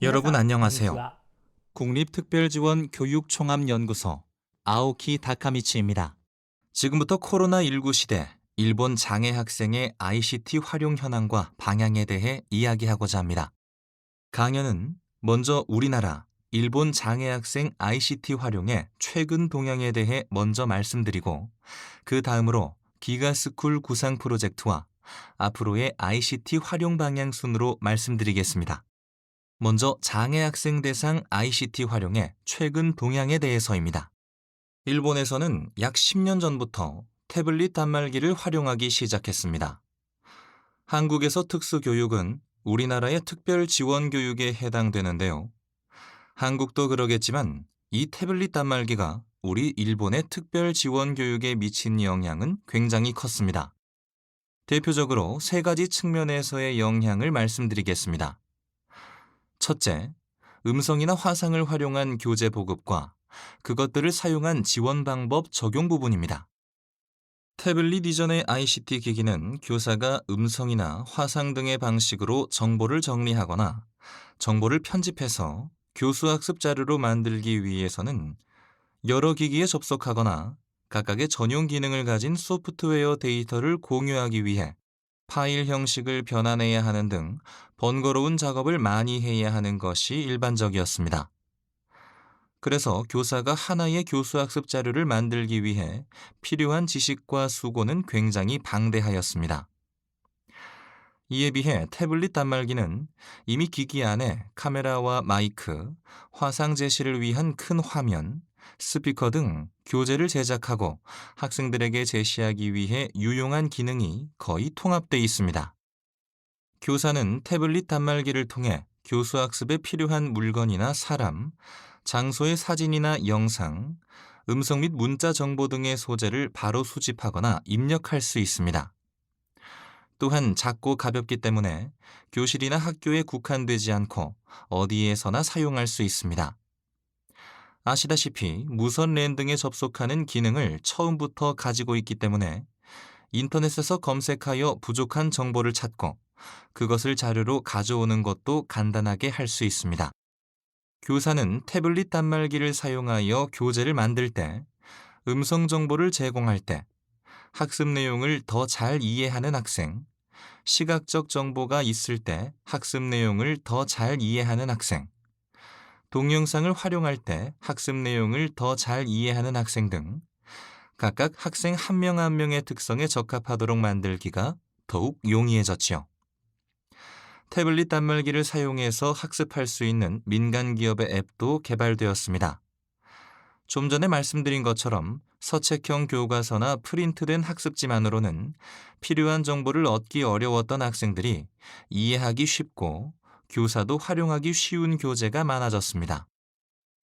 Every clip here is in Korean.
여러분 皆さん、こんにち 안녕하세요. は。 국립특별지원교육총합연구소 아오키 다카미치입니다. 지금부터 코로나19 시대 일본 장애 학생의 ICT 활용 현황과 방향에 대해 이야기하고자 합니다. 강연은 먼저 우리나라, 일본 장애 학생 ICT 활용의 최근 동향에 대해 먼저 말씀드리고 그 다음으로 기가스쿨 구상 프로젝트와 앞으로의 ICT 활용 방향 순으로 말씀드리겠습니다. 먼저 장애 학생 대상 ICT 활용의 최근 동향에 대해서입니다. 일본에서는 약 10년 전부터 태블릿 단말기를 활용하기 시작했습니다. 한국에서 특수교육은 우리나라의 특별 지원 교육에 해당되는데요. 한국도 그러겠지만 이 태블릿 단말기가 우리 일본의 특별 지원 교육에 미친 영향은 굉장히 컸습니다. 대표적으로 세 가지 측면에서의 영향을 말씀드리겠습니다. 첫째, 음성이나 화상을 활용한 교재 보급과 그것들을 사용한 지원 방법 적용 부분입니다. 태블릿 이전의 ICT 기기는 교사가 음성이나 화상 등의 방식으로 정보를 정리하거나 정보를 편집해서 교수학습 자료로 만들기 위해서는 여러 기기에 접속하거나 각각의 전용 기능을 가진 소프트웨어 데이터를 공유하기 위해 파일 형식을 변환해야 하는 등 번거로운 작업을 많이 해야 하는 것이 일반적이었습니다. 그래서 교사가 하나의 교수학습 자료를 만들기 위해 필요한 지식과 수고는 굉장히 방대하였습니다. 이에 비해 태블릿 단말기는 이미 기기 안에 카메라와 마이크, 화상 제시를 위한 큰 화면, 스피커 등 교재를 제작하고 학생들에게 제시하기 위해 유용한 기능이 거의 통합되어 있습니다. 교사는 태블릿 단말기를 통해 교수학습에 필요한 물건이나 사람, 장소의 사진이나 영상, 음성 및 문자 정보 등의 소재를 바로 수집하거나 입력할 수 있습니다. 또한 작고 가볍기 때문에 교실이나 학교에 국한되지 않고 어디에서나 사용할 수 있습니다. 아시다시피 무선 랜 등에 접속하는 기능을 처음부터 가지고 있기 때문에 인터넷에서 검색하여 부족한 정보를 찾고 그것을 자료로 가져오는 것도 간단하게 할 수 있습니다. 교사는 태블릿 단말기를 사용하여 교재를 만들 때, 음성 정보를 제공할 때, 학습 내용을 더 잘 이해하는 학생, 시각적 정보가 있을 때 학습 내용을 더 잘 이해하는 학생, 동영상을 활용할 때 학습 내용을 더 잘 이해하는 학생 등 각각 학생 한 명 한 명의 특성에 적합하도록 만들기가 더욱 용이해졌지요. 태블릿 단말기를 사용해서 학습할 수 있는 민간 기업의 앱도 개발되었습니다. 좀 전에 말씀드린 것처럼 서책형 교과서나 프린트된 학습지만으로는 필요한 정보를 얻기 어려웠던 학생들이 이해하기 쉽고 교사도 활용하기 쉬운 교재가 많아졌습니다.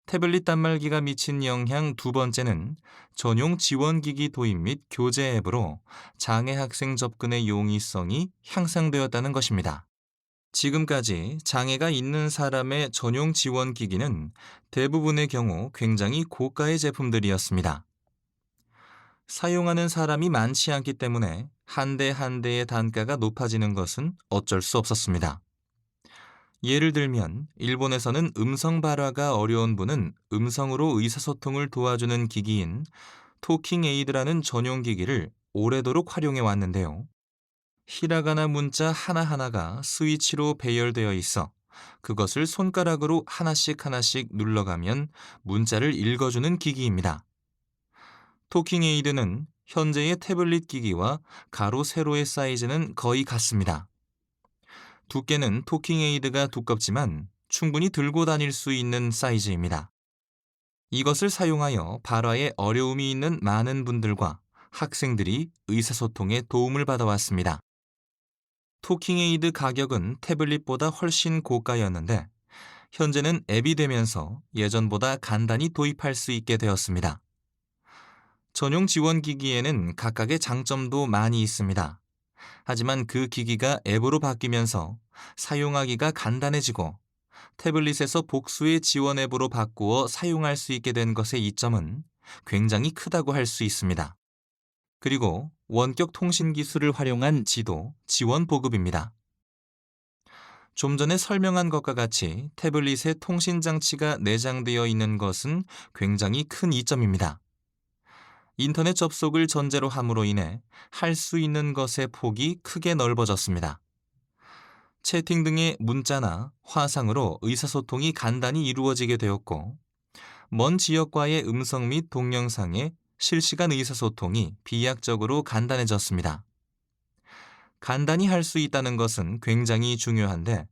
태블릿 단말기가 미친 영향 두 번째는 전용 지원기기 도입 및 교재 앱으로 장애 학생 접근의 용이성이 향상되었다는 것입니다. 지금까지 장애가 있는 사람의 전용 지원 기기는 대부분의 경우 굉장히 고가의 제품들이었습니다. 사용하는 사람이 많지 않기 때문에 한 대 한 대의 단가가 높아지는 것은 어쩔 수 없었습니다. 예를 들면 일본에서는 음성 발화가 어려운 분은 음성으로 의사소통을 도와주는 기기인 토킹 에이드라는 전용 기기를 오래도록 활용해 왔는데요. 히라가나 문자 하나하나가 스위치로 배열되어 있어 그것을 손가락으로 하나씩 하나씩 눌러가면 문자를 읽어주는 기기입니다. 토킹 에이드는 현재의 태블릿 기기와 가로 세로의 사이즈는 거의 같습니다. 두께는 토킹 에이드가 두껍지만 충분히 들고 다닐 수 있는 사이즈입니다. 이것을 사용하여 발화에 어려움이 있는 많은 분들과 학생들이 의사소통에 도움을 받아왔습니다. 토킹에이드 가격은 태블릿보다 훨씬 고가였는데 현재는 앱이 되면서 예전보다 간단히 도입할 수 있게 되었습니다. 전용 지원 기기에는 각각의 장점도 많이 있습니다. 하지만 그 기기가 앱으로 바뀌면서 사용하기가 간단해지고 태블릿에서 복수의 지원 앱으로 바꾸어 사용할 수 있게 된 것의 이점은 굉장히 크다고 할 수 있습니다. 그리고 원격 통신 기술을 활용한 지도, 지원 보급입니다. 좀 전에 설명한 것과 같이 태블릿에 통신 장치가 내장되어 있는 것은 굉장히 큰 이점입니다. 인터넷 접속을 전제로 함으로 인해 할 수 있는 것의 폭이 크게 넓어졌습니다. 채팅 등의 문자나 화상으로 의사소통이 간단히 이루어지게 되었고, 먼 지역과의 음성 및 동영상의 실시간 의사소통이 비약적으로 간단해졌습니다. 간단히 할 수 있다는 것은 굉장히 중요한데,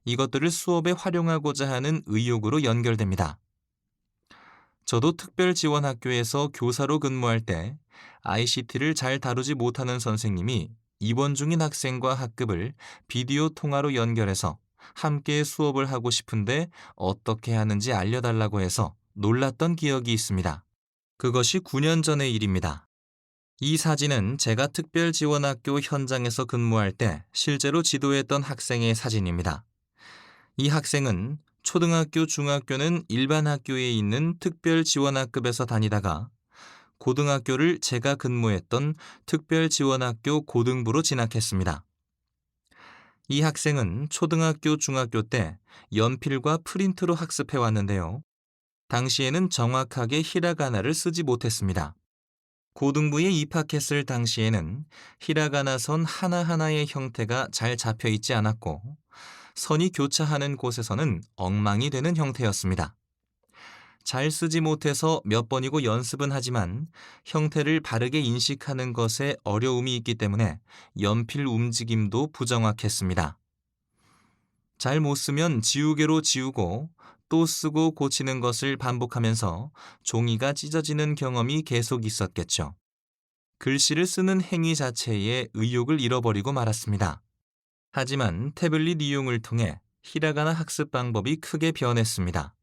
이것들을 수업에 활용하고자 하는 의욕으로 연결됩니다. 저도 특별지원학교에서 교사로 근무할 때 ICT를 잘 다루지 못하는 선생님이 입원 중인 학생과 학급을 비디오 통화로 연결해서 함께 수업을 하고 싶은데 어떻게 하는지 알려달라고 해서 놀랐던 기억이 있습니다. 그것이 9년 전의 일입니다. 이 사진은 제가 특별지원학교 현장에서 근무할 때 실제로 지도했던 학생의 사진입니다. 이 학생은 초등학교, 중학교는 일반 학교에 있는 특별지원학급에서 다니다가 고등학교를 제가 근무했던 특별지원학교 고등부로 진학했습니다. 이 학생은 초등학교, 중학교 때 연필과 프린트로 학습해 왔는데요. 당시에는 정확하게 히라가나를 쓰지 못했습니다. 고등부에 입학했을 당시에는 히라가나 선 하나하나의 형태가 잘 잡혀 있지 않았고, 선이 교차하는 곳에서는 엉망이 되는 형태였습니다. 잘 쓰지 못해서 몇 번이고 연습은 하지만 형태를 바르게 인식하는 것에 어려움이 있기 때문에 연필 움직임도 부정확했습니다. 잘 못 쓰면 지우개로 지우고 또 쓰고 고치는 것을 반복하면서 종이가 찢어지는 경험이 계속 있었겠죠. 글씨를 쓰는 행위 자체에 의욕을 잃어버리고 말았습니다. 하지만 태블릿 이용을 통해 히라가나 학습 방법이 크게 변했습니다.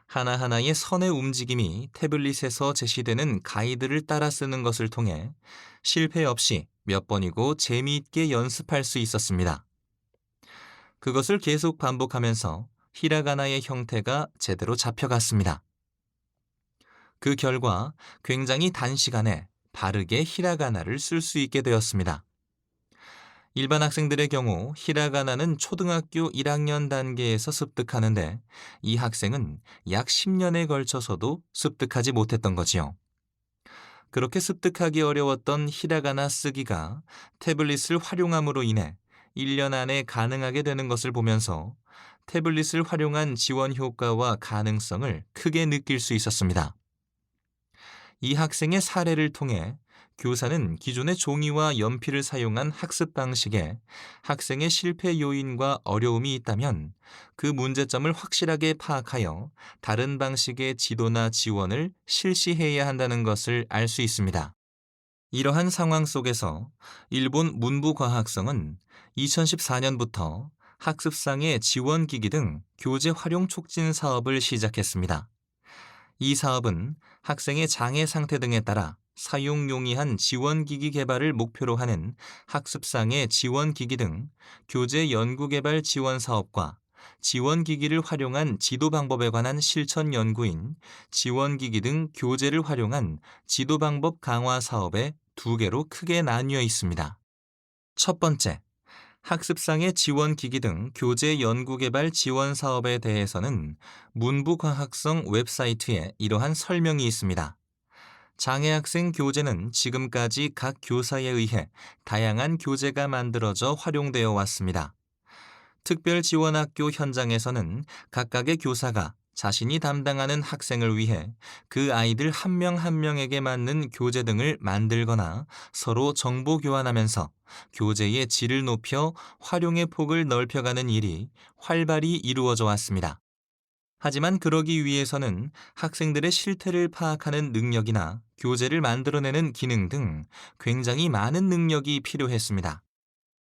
하나하나의 선의 움직임이 태블릿에서 제시되는 가이드를 따라 쓰는 것을 통해 실패 없이 몇 번이고 재미있게 연습할 수 있었습니다. 그것을 계속 반복하면서 히라가나의 형태가 제대로 잡혀갔습니다. 그 결과 굉장히 단시간에 바르게 히라가나를 쓸 수 있게 되었습니다. 일반 학생들의 경우 히라가나는 초등학교 1학년 단계에서 습득하는데 이 학생은 약 10년에 걸쳐서도 습득하지 못했던 거지요. 그렇게 습득하기 어려웠던 히라가나 쓰기가 태블릿을 활용함으로 인해 1년 안에 가능하게 되는 것을 보면서 태블릿을 활용한 지원 효과와 가능성을 크게 느낄 수 있었습니다. 이 학생의 사례를 통해 교사는 기존의 종이와 연필을 사용한 학습 방식에 학생의 실패 요인과 어려움이 있다면 그 문제점을 확실하게 파악하여 다른 방식의 지도나 지원을 실시해야 한다는 것을 알 수 있습니다. 이러한 상황 속에서 일본 문부과학성은 2014년부터 학습상의 지원기기 등 교재 활용 촉진 사업을 시작했습니다. 이 사업은 학생의 장애 상태 등에 따라 사용 용이한 지원기기 개발을 목표로 하는 학습상의 지원기기 등 교재 연구개발 지원 사업과 지원기기를 활용한 지도 방법에 관한 실천 연구인 지원기기 등 교재를 활용한 지도 방법 강화 사업의 두 개로 크게 나뉘어 있습니다. 첫 번째, 학습상의 지원기기 등 교재 연구개발 지원 사업에 대해서는 문부과학성 웹사이트에 이러한 설명이 있습니다. 장애학생 교재는 지금까지 각 교사에 의해 다양한 교재가 만들어져 활용되어 왔습니다. 특별지원학교 현장에서는 각각의 교사가 자신이 담당하는 학생을 위해 그 아이들 한 명 한 명에게 맞는 교재 등을 만들거나 서로 정보 교환하면서 교재의 질을 높여 활용의 폭을 넓혀가는 일이 활발히 이루어져 왔습니다. 하지만 그러기 위해서는 학생들의 실태를 파악하는 능력이나 교재를 만들어내는 기능 등 굉장히 많은 능력이 필요했습니다.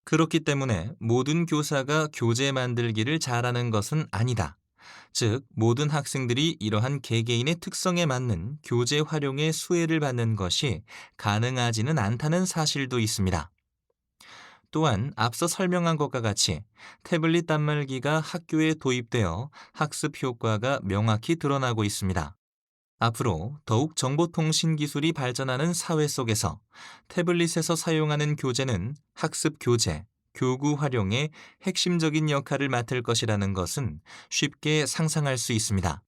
그렇기 때문에 모든 교사가 교재 만들기를 잘하는 것은 아니다. 즉, 모든 학생들이 이러한 개개인의 특성에 맞는 교재 활용의 수혜를 받는 것이 가능하지는 않다는 사실도 있습니다. 또한 앞서 설명한 것과 같이 태블릿 단말기가 학교에 도입되어 학습 효과가 명확히 드러나고 있습니다. 앞으로 더욱 정보통신 기술이 발전하는 사회 속에서 태블릿에서 사용하는 교재는 학습 교재, 교구 활용에 핵심적인 역할을 맡을 것이라는 것은 쉽게 상상할 수 있습니다.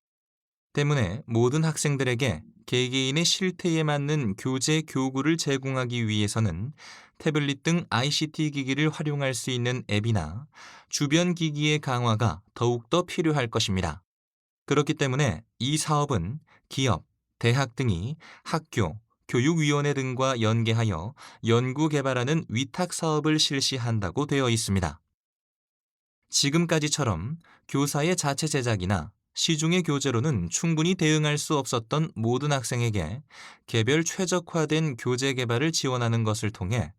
때문에 모든 학생들에게 개개인의 실태에 맞는 교재 교구를 제공하기 위해서는 태블릿 등 ICT 기기를 활용할 수 있는 앱이나 주변 기기의 강화가 더욱더 필요할 것입니다. 그렇기 때문에 이 사업은 기업, 대학 등이 학교, 교육위원회 등과 연계하여 연구 개발하는 위탁 사업을 실시한다고 되어 있습니다. 지금까지처럼 교사의 자체 제작이나 시중의 교재로는 충분히 대응할 수 없었던 모든 학생에게 개별 최적화된 교재 개발을 지원하는 것을 통해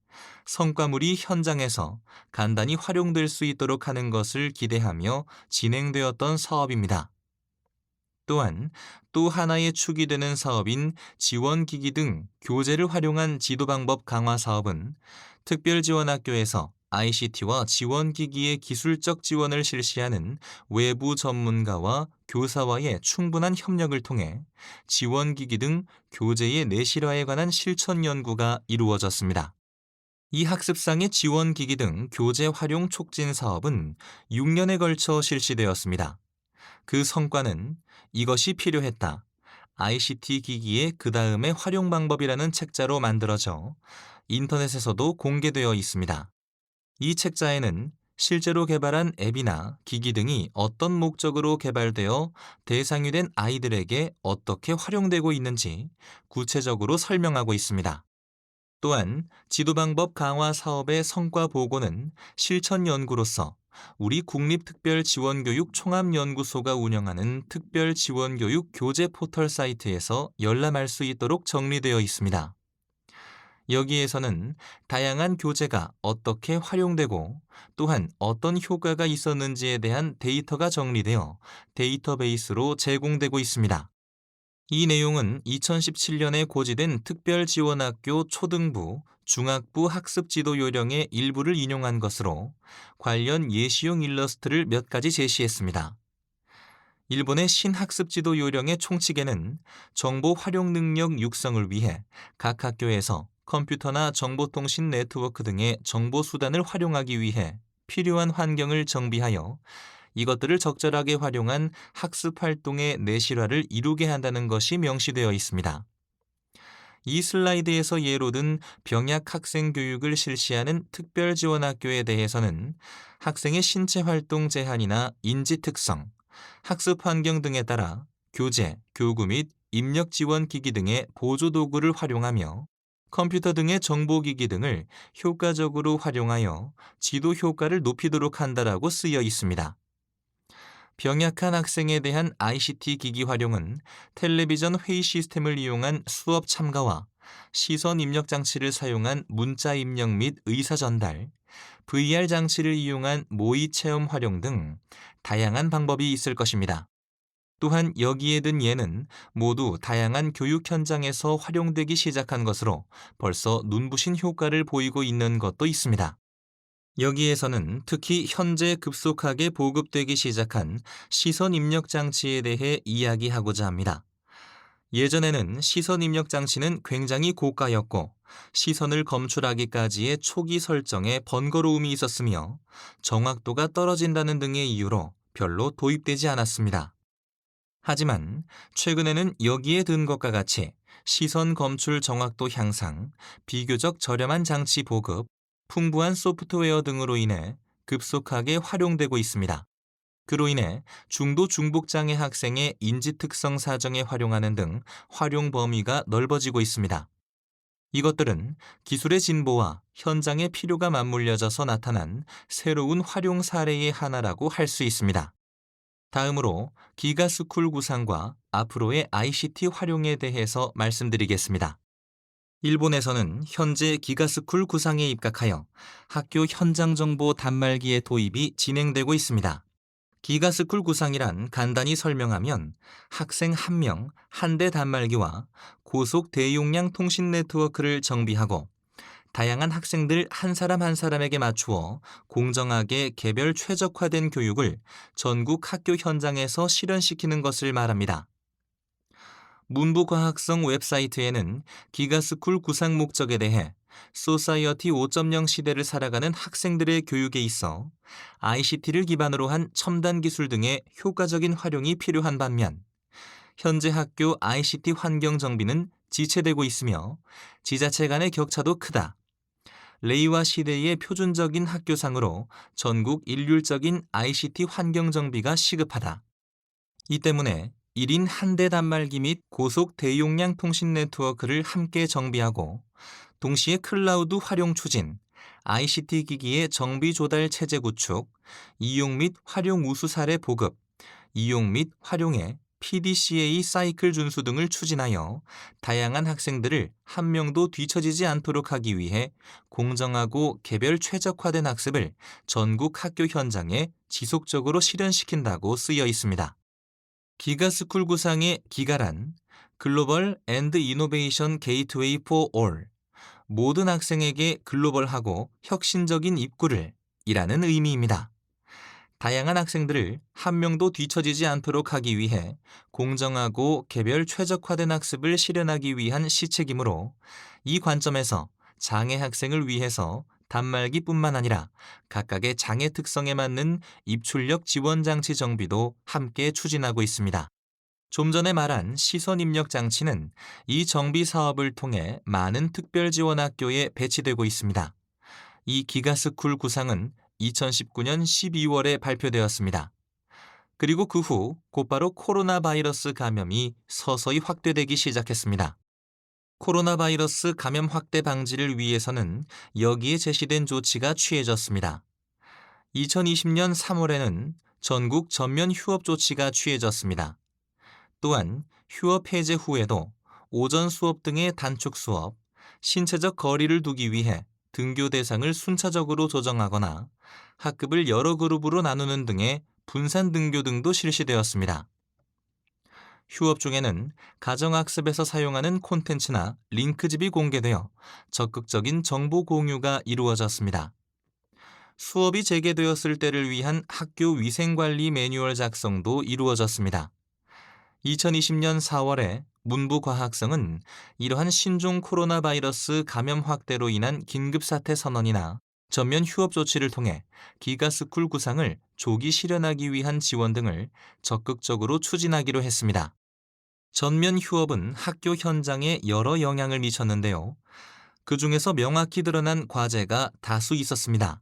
성과물이 현장에서 간단히 활용될 수 있도록 하는 것을 기대하며 진행되었던 사업입니다. 또한 또 하나의 축이 되는 사업인 지원기기 등 교재를 활용한 지도 방법 강화 사업은 특별지원학교에서 ICT와 지원기기의 기술적 지원을 실시하는 외부 전문가와 교사와의 충분한 협력을 통해 지원기기 등 교재의 내실화에 관한 실천 연구가 이루어졌습니다. 이 학습상의 지원기기 등 교재 활용 촉진 사업은 6년에 걸쳐 실시되었습니다. 그 성과는 이것이 필요했다. ICT 기기의 그 다음의 활용 방법이라는 책자로 만들어져 인터넷에서도 공개되어 있습니다. 이 책자에는 실제로 개발한 앱이나 기기 등이 어떤 목적으로 개발되어 대상이 된 아이들에게 어떻게 활용되고 있는지 구체적으로 설명하고 있습니다. 또한 지도방법 강화 사업의 성과 보고는 실천 연구로서 우리 국립특별지원교육 총합연구소가 운영하는 특별지원교육 교재 포털 사이트에서 열람할 수 있도록 정리되어 있습니다. 여기에서는 다양한 교재가 어떻게 활용되고 또한 어떤 효과가 있었는지에 대한 데이터가 정리되어 데이터베이스로 제공되고 있습니다. 이 내용은 2017년에 고지된 특별지원학교 초등부, 중학부 학습지도 요령의 일부를 인용한 것으로 관련 예시용 일러스트를 몇 가지 제시했습니다. 일본의 신학습지도 요령의 총칙에는 정보 활용 능력 육성을 위해 각 학교에서 컴퓨터나 정보통신 네트워크 등의 정보 수단을 활용하기 위해 필요한 환경을 정비하여 이것들을 적절하게 활용한 학습 활동의 내실화를 이루게 한다는 것이 명시되어 있습니다. 이 슬라이드에서 예로 든 병약 학생 교육을 실시하는 특별지원학교에 대해서는 학생의 신체 활동 제한이나 인지 특성, 학습 환경 등에 따라 교재, 교구 및 입력 지원 기기 등의 보조 도구를 활용하며 컴퓨터 등의 정보기기 등을 효과적으로 활용하여 지도 효과를 높이도록 한다라고 쓰여 있습니다. 병약한 학생에 대한 ICT 기기 활용은 텔레비전 회의 시스템을 이용한 수업 참가와 시선 입력 장치를 사용한 문자 입력 및 의사 전달, VR 장치를 이용한 모의 체험 활용 등 다양한 방법이 있을 것입니다. 또한 여기에 든 예는 모두 다양한 교육 현장에서 활용되기 시작한 것으로 벌써 눈부신 효과를 보이고 있는 것도 있습니다. 여기에서는 특히 현재 급속하게 보급되기 시작한 시선 입력 장치에 대해 이야기하고자 합니다. 예전에는 시선 입력 장치는 굉장히 고가였고 시선을 검출하기까지의 초기 설정에 번거로움이 있었으며 정확도가 떨어진다는 등의 이유로 별로 도입되지 않았습니다. 하지만 최근에는 여기에 든 것과 같이 시선 검출 정확도 향상, 비교적 저렴한 장치 보급, 풍부한 소프트웨어 등으로 인해 급속하게 활용되고 있습니다. 그로 인해 중도 중복장애 학생의 인지 특성 사정에 활용하는 등 활용 범위가 넓어지고 있습니다. 이것들은 기술의 진보와 현장의 필요가 맞물려져서 나타난 새로운 활용 사례의 하나라고 할 수 있습니다. 다음으로 기가스쿨 구상과 앞으로의 ICT 활용에 대해서 말씀드리겠습니다. 일본에서는 현재 기가스쿨 구상에 입각하여 학교 현장 정보 단말기의 도입이 진행되고 있습니다. 기가스쿨 구상이란 간단히 설명하면 학생 1명, 1대 단말기와 고속 대용량 통신 네트워크를 정비하고 다양한 학생들 한 사람 한 사람에게 맞추어 공정하게 개별 최적화된 교육을 전국 학교 현장에서 실현시키는 것을 말합니다. 문부과학성 웹사이트에는 기가스쿨 구상 목적에 대해 소사이어티 5.0 시대를 살아가는 학생들의 교육에 있어 ICT를 기반으로 한 첨단 기술 등의 효과적인 활용이 필요한 반면, 현재 학교 ICT 환경 정비는 지체되고 있으며 지자체 간의 격차도 크다. 레이와 시대의 표준적인 학교상으로 전국 일률적인 ICT 환경 정비가 시급하다. 이 때문에 1인 한 대 단말기 및 고속 대용량 통신 네트워크를 함께 정비하고 동시에 클라우드 활용 추진, ICT 기기의 정비 조달 체제 구축, 이용 및 활용 우수 사례 보급, 이용 및 활용의 PDCA 사이클 준수 등을 추진하여 다양한 학생들을 한 명도 뒤처지지 않도록 하기 위해 공정하고 개별 최적화된 학습을 전국 학교 현장에 지속적으로 실현시킨다고 쓰여 있습니다. 기가스쿨 구상의 기가란 글로벌 앤드 이노베이션 게이트웨이 포 올, 모든 학생에게 글로벌하고 혁신적인 입구를 이라는 의미입니다. 다양한 학생들을 한 명도 뒤처지지 않도록 하기 위해 공정하고 개별 최적화된 학습을 실현하기 위한 시책이므로, 이 관점에서 장애 학생을 위해서 단말기뿐만 아니라 각각의 장애 특성에 맞는 입출력 지원 장치 정비도 함께 추진하고 있습니다. 좀 전에 말한 시선 입력 장치는 이 정비 사업을 통해 많은 특별 지원 학교에 배치되고 있습니다. 이 기가스쿨 구상은 2019년 12월에 발표되었습니다. 그리고 그 후 곧바로 코로나 바이러스 감염이 서서히 확대되기 시작했습니다. 코로나 바이러스 감염 확대 방지를 위해서는 여기에 제시된 조치가 취해졌습니다. 2020년 3월에는 전국 전면 휴업 조치가 취해졌습니다. 또한 휴업 해제 후에도 오전 수업 등의 단축 수업, 신체적 거리를 두기 위해 등교 대상을 순차적으로 조정하거나 학급을 여러 그룹으로 나누는 등의 분산 등교 등도 실시되었습니다. 휴업 중에는 가정학습에서 사용하는 콘텐츠나 링크집이 공개되어 적극적인 정보 공유가 이루어졌습니다. 수업이 재개되었을 때를 위한 학교 위생관리 매뉴얼 작성도 이루어졌습니다. 2020년 4월에 문부과학성은 이러한 신종 코로나 바이러스 감염 확대로 인한 긴급사태 선언이나 전면 휴업 조치를 통해 기가스쿨 구상을 조기 실현하기 위한 지원 등을 적극적으로 추진하기로 했습니다. 전면 휴업은 학교 현장에 여러 영향을 미쳤는데요. 그 중에서 명확히 드러난 과제가 다수 있었습니다.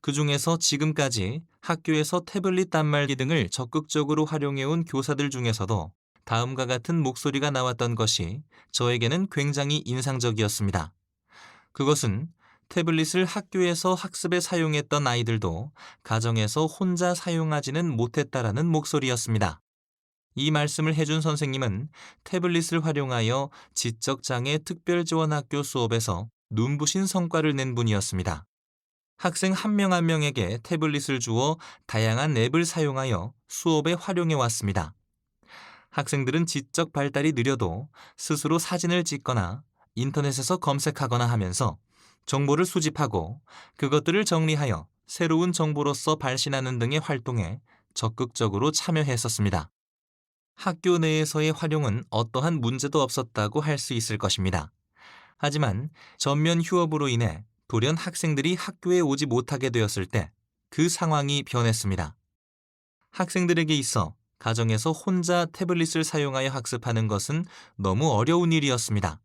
그 중에서 지금까지 학교에서 태블릿 단말기 등을 적극적으로 활용해온 교사들 중에서도 다음과 같은 목소리가 나왔던 것이 저에게는 굉장히 인상적이었습니다. 그것은 태블릿을 학교에서 학습에 사용했던 아이들도 가정에서 혼자 사용하지는 못했다라는 목소리였습니다. 이 말씀을 해준 선생님은 태블릿을 활용하여 지적장애 특별지원학교 수업에서 눈부신 성과를 낸 분이었습니다. 학생 한 명 한 명에게 태블릿을 주어 다양한 앱을 사용하여 수업에 활용해 왔습니다. 학생들은 지적 발달이 느려도 스스로 사진을 찍거나 인터넷에서 검색하거나 하면서 정보를 수집하고 그것들을 정리하여 새로운 정보로서 발신하는 등의 활동에 적극적으로 참여했었습니다. 학교 내에서의 활용은 어떠한 문제도 없었다고 할 수 있을 것입니다. 하지만 전면 휴업으로 인해 돌연 학생들이 학교에 오지 못하게 되었을 때 그 상황이 변했습니다. 학생들에게 있어 가정에서 혼자 태블릿을 사용하여 학습하는 것은 너무 어려운 일이었습니다.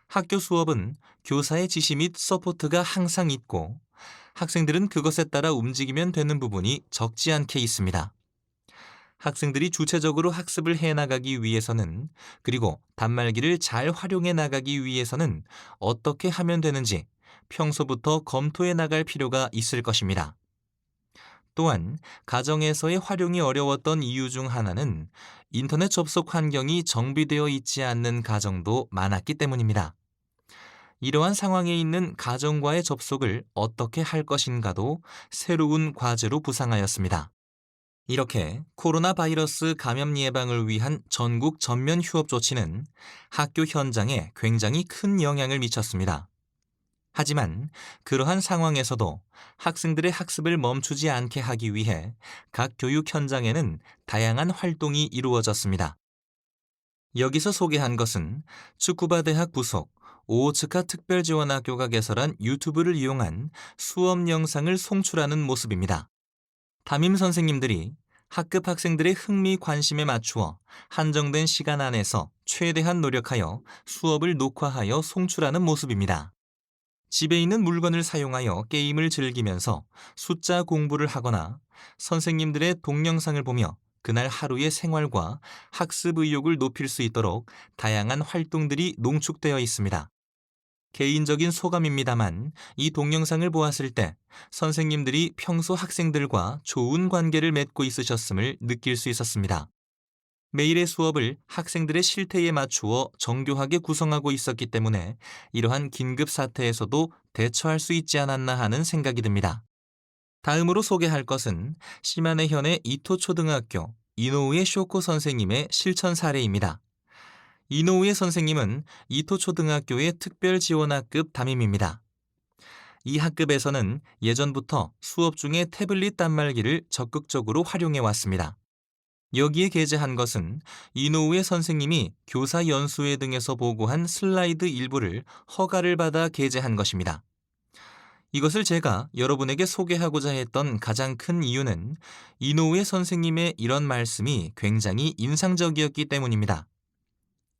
학교 수업은 교사의 지시 및 서포트가 항상 있고 학생들은 그것에 따라 움직이면 되는 부분이 적지 않게 있습니다. 학생들이 주체적으로 학습을 해나가기 위해서는, 그리고 단말기를 잘 활용해 나가기 위해서는 어떻게 하면 되는지 평소부터 검토해 나갈 필요가 있을 것입니다. 또한 가정에서의 활용이 어려웠던 이유 중 하나는 인터넷 접속 환경이 정비되어 있지 않는 가정도 많았기 때문입니다. 이러한 상황에 있는 가정과의 접속을 어떻게 할 것인가도 새로운 과제로 부상하였습니다. 이렇게 코로나 바이러스 감염 예방을 위한 전국 전면 휴업 조치는 학교 현장에 굉장히 큰 영향을 미쳤습니다. 하지만 그러한 상황에서도 학생들의 학습을 멈추지 않게 하기 위해 각 교육 현장에는 다양한 활동이 이루어졌습니다. 여기서 소개한 것은筑波대학 부속 오호츠카 특별지원학교가 개설한 유튜브를 이용한 수업 영상을 송출하는 모습입니다. 담임 선생님들이 학급 학생들의 흥미 관심에 맞추어 한정된 시간 안에서 최대한 노력하여 수업을 녹화하여 송출하는 모습입니다. 집에 있는 물건을 사용하여 게임을 즐기면서 숫자 공부를 하거나 선생님들의 동영상을 보며 그날 하루의 생활과 학습 의욕을 높일 수 있도록 다양한 활동들이 농축되어 있습니다. 개인적인 소감입니다만 이 동영상을 보았을 때 선생님들이 평소 학생들과 좋은 관계를 맺고 있으셨음을 느낄 수 있었습니다. 매일의 수업을 학생들의 실태에 맞추어 정교하게 구성하고 있었기 때문에 이러한 긴급 사태에서도 대처할 수 있지 않았나 하는 생각이 듭니다. 다음으로 소개할 것은 시마네현의 이토 초등학교 이노우에 쇼코 선생님의 실천 사례입니다. 이노우에 선생님은 이토 초등학교의 특별지원학급 담임입니다. 이 학급에서는 예전부터 수업 중에 태블릿 단말기를 적극적으로 활용해 왔습니다. 여기에 게재한 것은 이노우에 선생님이 교사 연수회 등에서 보고한 슬라이드 일부를 허가를 받아 게재한 것입니다. 이것을 제가 여러분에게 소개하고자 했던 가장 큰 이유는 이노우에 선생님의 이런 말씀이 굉장히 인상적이었기 때문입니다.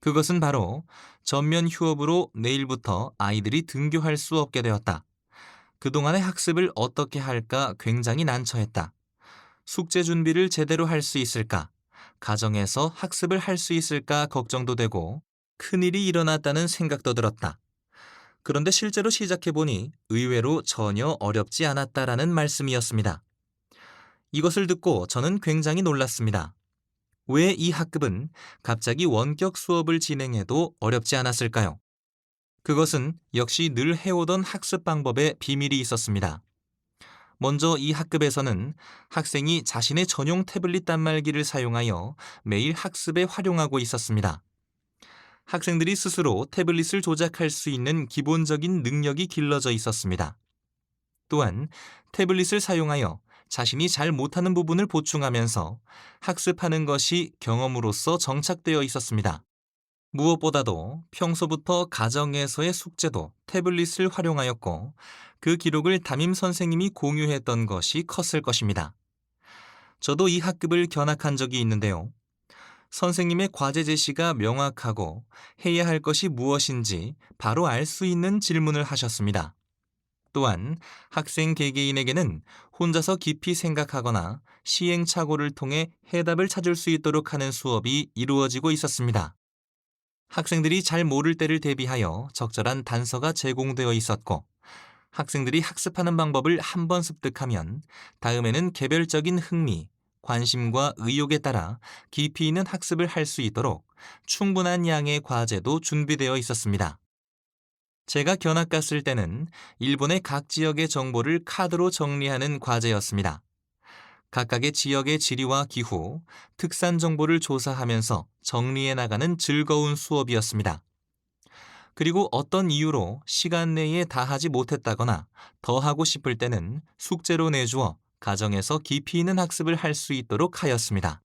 그것은 바로 전면 휴업으로 내일부터 아이들이 등교할 수 없게 되었다. 그동안의 학습을 어떻게 할까 굉장히 난처했다. 숙제 준비를 제대로 할 수 있을까? 가정에서 학습을 할 수 있을까 걱정도 되고 큰일이 일어났다는 생각도 들었다. 그런데 실제로 시작해보니 의외로 전혀 어렵지 않았다라는 말씀이었습니다. 이것을 듣고 저는 굉장히 놀랐습니다. 왜 이 학급은 갑자기 원격 수업을 진행해도 어렵지 않았을까요? 그것은 역시 늘 해오던 학습 방법에 비밀이 있었습니다. 먼저 이 학급에서는 학생이 자신의 전용 태블릿 단말기를 사용하여 매일 학습에 활용하고 있었습니다. 학생들이 스스로 태블릿을 조작할 수 있는 기본적인 능력이 길러져 있었습니다. 또한 태블릿을 사용하여 자신이 잘 못하는 부분을 보충하면서 학습하는 것이 경험으로서 정착되어 있었습니다. 무엇보다도 평소부터 가정에서의 숙제도 태블릿을 활용하였고 그 기록을 담임 선생님이 공유했던 것이 컸을 것입니다. 저도 이 학급을 견학한 적이 있는데요. 선생님의 과제 제시가 명확하고 해야 할 것이 무엇인지 바로 알 수 있는 질문을 하셨습니다. 또한 학생 개개인에게는 혼자서 깊이 생각하거나 시행착오를 통해 해답을 찾을 수 있도록 하는 수업이 이루어지고 있었습니다. 학생들이 잘 모를 때를 대비하여 적절한 단서가 제공되어 있었고 학생들이 학습하는 방법을 한 번 습득하면 다음에는 개별적인 흥미, 관심과 의욕에 따라 깊이 있는 학습을 할 수 있도록 충분한 양의 과제도 준비되어 있었습니다. 제가 견학 갔을 때는 일본의 각 지역의 정보를 카드로 정리하는 과제였습니다. 각각의 지역의 지리와 기후, 특산 정보를 조사하면서 정리해 나가는 즐거운 수업이었습니다. 그리고 어떤 이유로 시간 내에 다 하지 못했다거나 더 하고 싶을 때는 숙제로 내주어 가정에서 깊이 있는 학습을 할 수 있도록 하였습니다.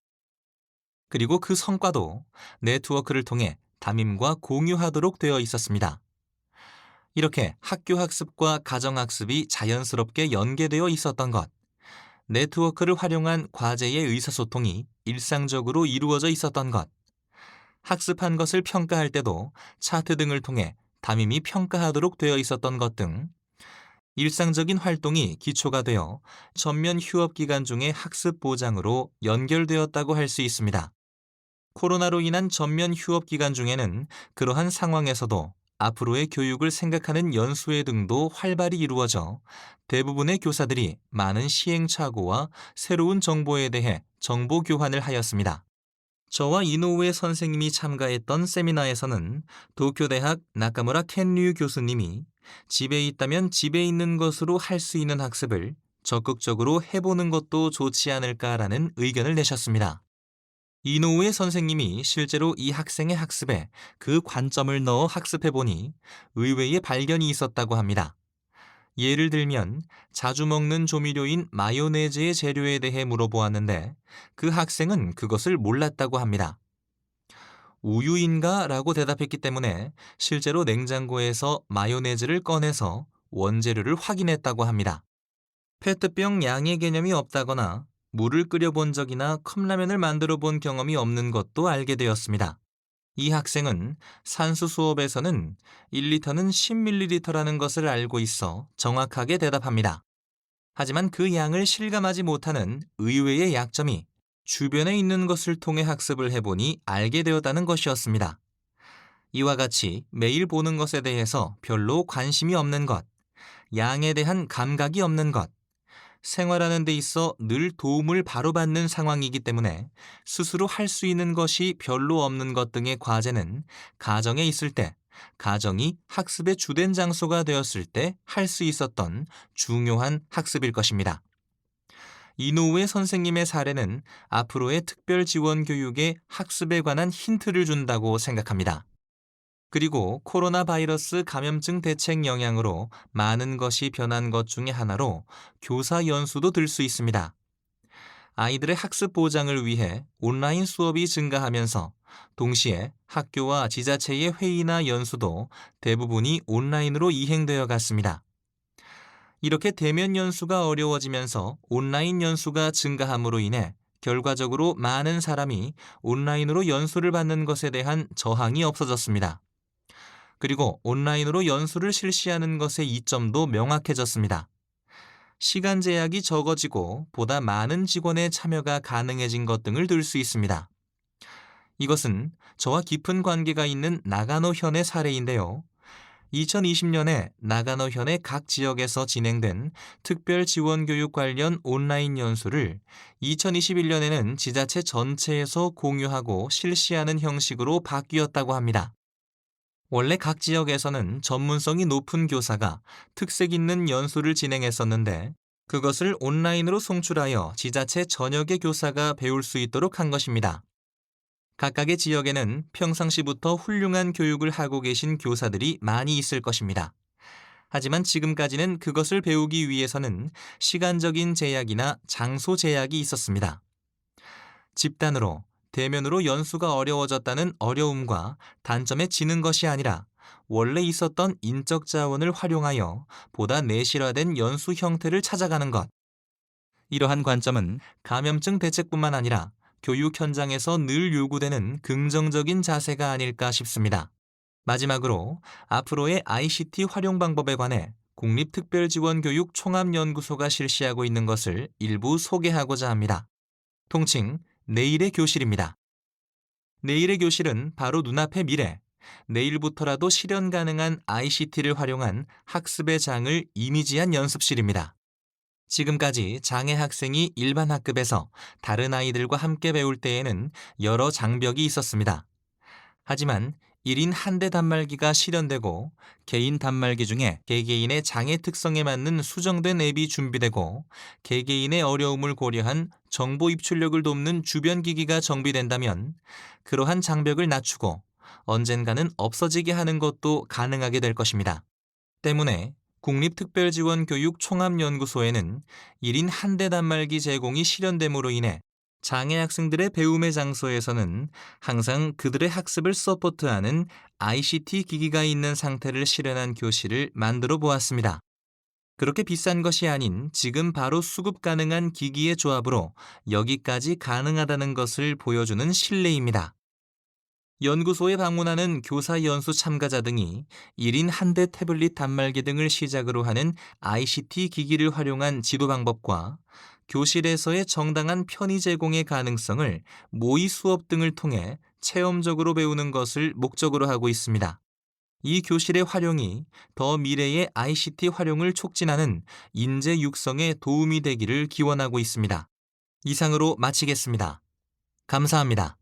그리고 그 성과도 네트워크를 통해 담임과 공유하도록 되어 있었습니다. 이렇게 학교 학습과 가정 학습이 자연스럽게 연계되어 있었던 것, 네트워크를 활용한 과제의 의사소통이 일상적으로 이루어져 있었던 것, 학습한 것을 평가할 때도 차트 등을 통해 담임이 평가하도록 되어 있었던 것 등 일상적인 활동이 기초가 되어 전면 휴업 기간 중의 학습 보장으로 연결되었다고 할 수 있습니다. 코로나로 인한 전면 휴업 기간 중에는 그러한 상황에서도 앞으로의 교육을 생각하는 연수회 등도 활발히 이루어져 대부분의 교사들이 많은 시행착오와 새로운 정보에 대해 정보 교환을 하였습니다. 저와 이노우에 선생님이 참가했던 세미나에서는 도쿄대학 나카무라 켄류 교수님이 집에 있다면 집에 있는 것으로 할 수 있는 학습을 적극적으로 해보는 것도 좋지 않을까라는 의견을 내셨습니다. 이노우에 선생님이 실제로 이 학생의 학습에 그 관점을 넣어 학습해보니 의외의 발견이 있었다고 합니다. 예를 들면 자주 먹는 조미료인 마요네즈의 재료에 대해 물어보았는데 그 학생은 그것을 몰랐다고 합니다. 우유인가? 라고 대답했기 때문에 실제로 냉장고에서 마요네즈를 꺼내서 원재료를 확인했다고 합니다. 페트병 양의 개념이 없다거나 물을 끓여본 적이나 컵라면을 만들어 본 경험이 없는 것도 알게 되었습니다. 이 학생은 산수 수업에서는 1리터는 10ml라는 것을 알고 있어 정확하게 대답합니다. 하지만 그 양을 실감하지 못하는 의외의 약점이 주변에 있는 것을 통해 학습을 해보니 알게 되었다는 것이었습니다. 이와 같이 매일 보는 것에 대해서 별로 관심이 없는 것, 양에 대한 감각이 없는 것, 생활하는 데 있어 늘 도움을 바로 받는 상황이기 때문에 스스로 할 수 있는 것이 별로 없는 것 등의 과제는 가정에 있을 때, 가정이 학습의 주된 장소가 되었을 때 할 수 있었던 중요한 학습일 것입니다. 이노우의 선생님의 사례는 앞으로의 특별 지원 교육에 학습에 관한 힌트를 준다고 생각합니다. 그리고 코로나 바이러스 감염증 대책 영향으로 많은 것이 변한 것 중에 하나로 교사 연수도 들 수 있습니다. 아이들의 학습 보장을 위해 온라인 수업이 증가하면서 동시에 학교와 지자체의 회의나 연수도 대부분이 온라인으로 이행되어 갔습니다. 이렇게 대면 연수가 어려워지면서 온라인 연수가 증가함으로 인해 결과적으로 많은 사람이 온라인으로 연수를 받는 것에 대한 저항이 없어졌습니다. 그리고 온라인으로 연수를 실시하는 것의 이점도 명확해졌습니다. 시간 제약이 적어지고 보다 많은 직원의 참여가 가능해진 것 등을 들 수 있습니다. 이것은 저와 깊은 관계가 있는 나가노현의 사례인데요. 2020년에 나가노현의 각 지역에서 진행된 특별 지원 교육 관련 온라인 연수를 2021년에는 지자체 전체에서 공유하고 실시하는 형식으로 바뀌었다고 합니다. 원래 각 지역에서는 전문성이 높은 교사가 특색 있는 연수를 진행했었는데 그것을 온라인으로 송출하여 지자체 전역의 교사가 배울 수 있도록 한 것입니다. 각각의 지역에는 평상시부터 훌륭한 교육을 하고 계신 교사들이 많이 있을 것입니다. 하지만 지금까지는 그것을 배우기 위해서는 시간적인 제약이나 장소 제약이 있었습니다. 집단으로, 대면으로 연수가 어려워졌다는 어려움과 단점에 지는 것이 아니라 원래 있었던 인적 자원을 활용하여 보다 내실화된 연수 형태를 찾아가는 것. 이러한 관점은 감염증 대책뿐만 아니라 교육 현장에서 늘 요구되는 긍정적인 자세가 아닐까 싶습니다. 마지막으로 앞으로의 ICT 활용 방법에 관해 국립특별지원교육 총합연구소가 실시하고 있는 것을 일부 소개하고자 합니다. 통칭 내일의 교실입니다. 내일의 교실은 바로 눈앞의 미래, 내일부터라도 실현 가능한 ICT를 활용한 학습의 장을 이미지한 연습실입니다. 지금까지 장애 학생이 일반 학급에서 다른 아이들과 함께 배울 때에는 여러 장벽이 있었습니다. 하지만 1인 한 대 단말기가 실현되고 개인 단말기 중에 개개인의 장애 특성에 맞는 수정된 앱이 준비되고 개개인의 어려움을 고려한 정보 입출력을 돕는 주변 기기가 정비된다면 그러한 장벽을 낮추고 언젠가는 없어지게 하는 것도 가능하게 될 것입니다. 때문에 국립특별지원교육 총합연구소에는 1인 한 대 단말기 제공이 실현됨으로 인해 장애 학생들의 배움의 장소에서는 항상 그들의 학습을 서포트하는 ICT 기기가 있는 상태를 실현한 교실을 만들어 보았습니다. 그렇게 비싼 것이 아닌 지금 바로 수급 가능한 기기의 조합으로 여기까지 가능하다는 것을 보여주는 실례입니다. 연구소에 방문하는 교사 연수 참가자 등이 1인 한 대 태블릿 단말기 등을 시작으로 하는 ICT 기기를 활용한 지도 방법과 교실에서의 정당한 편의 제공의 가능성을 모의 수업 등을 통해 체험적으로 배우는 것을 목적으로 하고 있습니다. 이 교실의 활용이 더 미래의 ICT 활용을 촉진하는 인재 육성에 도움이 되기를 기원하고 있습니다. 이상으로 마치겠습니다. 감사합니다.